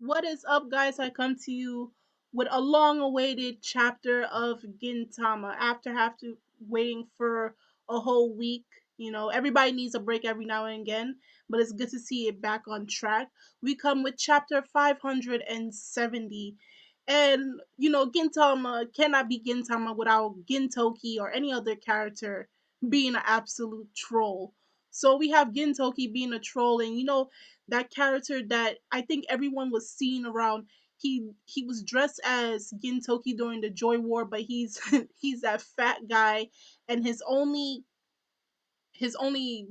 What is up, guys? I come to you with a long awaited chapter of Gintama after waiting for a whole week. Everybody needs a break every now and again, but it's good to see it back on track. We come with chapter 570. And, Gintama cannot be Gintama without Gintoki or any other character being an absolute troll. So we have Gintoki being a troll, and that character that I think everyone was seeing around. He was dressed as Gintoki during the Joy War, but he's he's that fat guy, and his only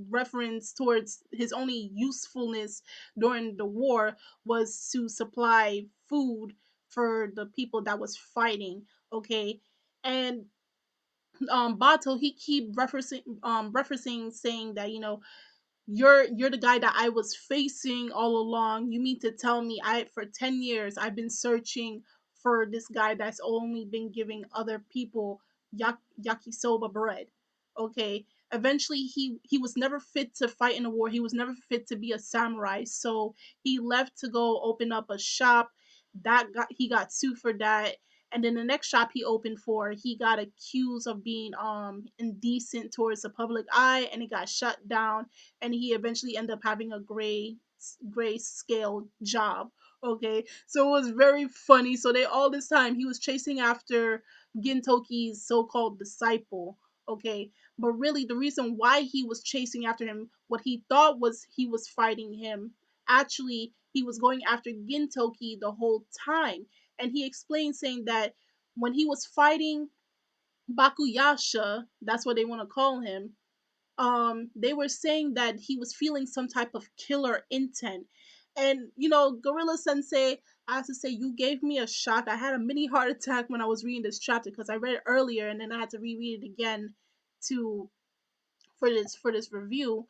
reference towards his only usefulness during the war was to supply food for the people that was fighting. Okay, and Bato, he keep referencing saying that you're the guy that I was facing all along. You mean to tell me I for 10 years I've been searching for this guy that's only been giving other people yakisoba bread. Okay. Eventually he was never fit to fight in a war. He was never fit to be a samurai. So he left to go open up a shop. He got sued for that. And then the next shop he opened for, he got accused of being indecent towards the public eye, and it got shut down, and he eventually ended up having a gray scale job. Okay, so it was very funny. So they all this time he was chasing after Gintoki's so-called disciple. Okay, but really the reason why he was chasing after him, what he thought was he was fighting him, actually he was going after Gintoki the whole time. And he explained saying that when he was fighting Bakuyasha, that's what they want to call him, they were saying that he was feeling some type of killer intent. And Gorilla-sensei, I have to say, you gave me a shock. I had a mini heart attack when I was reading this chapter because I read it earlier and then I had to reread it again to for this review.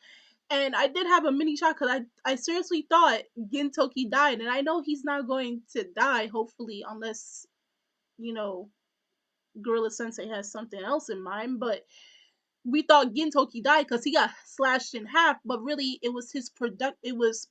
And I did have a mini shock because I seriously thought Gintoki died, and I know he's not going to die, hopefully, unless you know Gorilla-sensei has something else in mind. But we thought Gintoki died because he got slashed in half, but really it was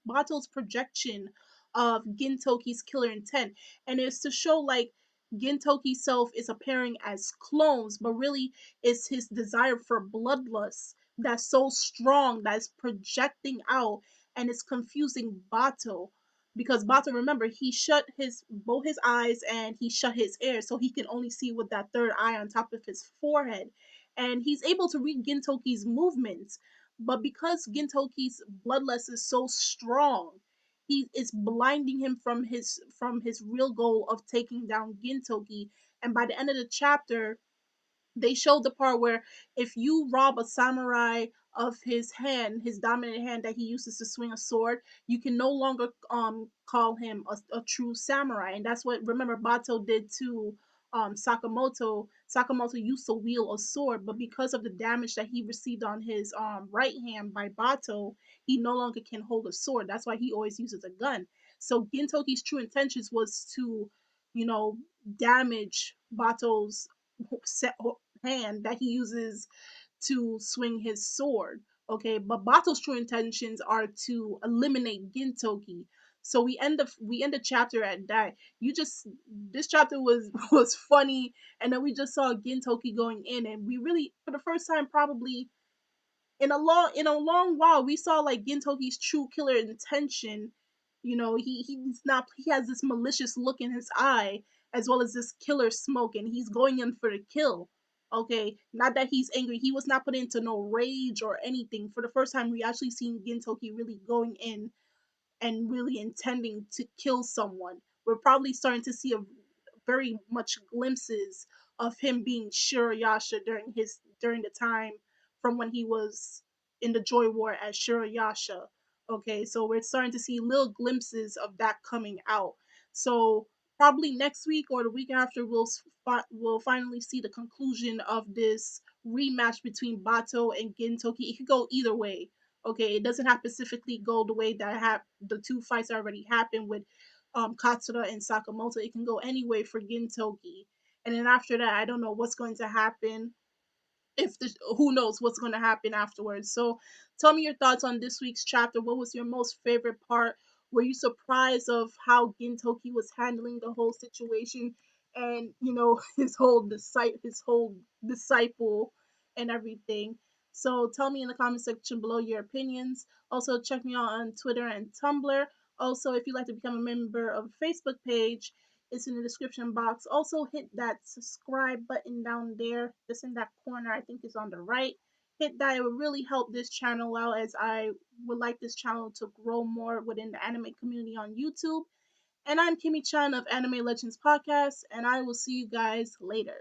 Bato's projection of Gintoki's killer intent. And it's to show like Gintoki's self is appearing as clones, but really it's his desire for bloodlust that's so strong that's projecting out, and it's confusing Bato. Because Bato, remember, he shut his both his eyes and he shut his ears, so he can only see with that third eye on top of his forehead, and he's able to read Gintoki's movements. But because Gintoki's bloodlust is so strong, he is blinding him from his real goal of taking down Gintoki. And by the end of the chapter, they showed the part where if you rob a samurai of his hand, his dominant hand that he uses to swing a sword, you can no longer call him a true samurai. And that's what, remember, Bato did to Sakamoto. Sakamoto used to wield a sword, but because of the damage that he received on his right hand by Bato, he no longer can hold a sword. That's why he always uses a gun. So Gintoki's true intentions was to, you know, damage Bato's hand that he uses to swing his sword. Okay, but Bato's true intentions are to eliminate Gintoki. So we end the chapter at that. You just This chapter was was funny, and then we just saw Gintoki going in, and we really, for the first time probably in a long while, we saw like Gintoki's true killer intention. He has this malicious look in his eye, as well as this killer smoke, and he's going in for the kill. Okay, not that he's angry. He was not put into no rage or anything. For the first time, we actually seen Gintoki really going in and really intending to kill someone. We're probably starting to see a very much glimpses of him being Shirayasha during the time from when he was in the Joy War as Shirayasha. Okay, so we're starting to see little glimpses of that coming out. So probably next week or the week after, we'll finally see the conclusion of this rematch between Bato and Gintoki. It could go either way. Okay, it doesn't have to specifically go the way that the two fights already happened with Katsura and Sakamoto. It can go anyway for Gintoki. And then after that, I don't know what's going to happen. If the Who knows what's going to happen afterwards. So tell me your thoughts on this week's chapter. What was your most favorite part? Were you surprised of how Gintoki was handling the whole situation, and his whole disciple and everything? So tell me in the comment section below your opinions. Also check me out on Twitter and Tumblr. Also, if you'd like to become a member of the Facebook page, it's in the description box. Also hit that subscribe button down there, just in that corner. I think it's on the right. Hit that. It would really help this channel out, as I would like this channel to grow more within the anime community on YouTube. And I'm Kimmy Chan of Anime Legends Podcast, and I will see you guys later.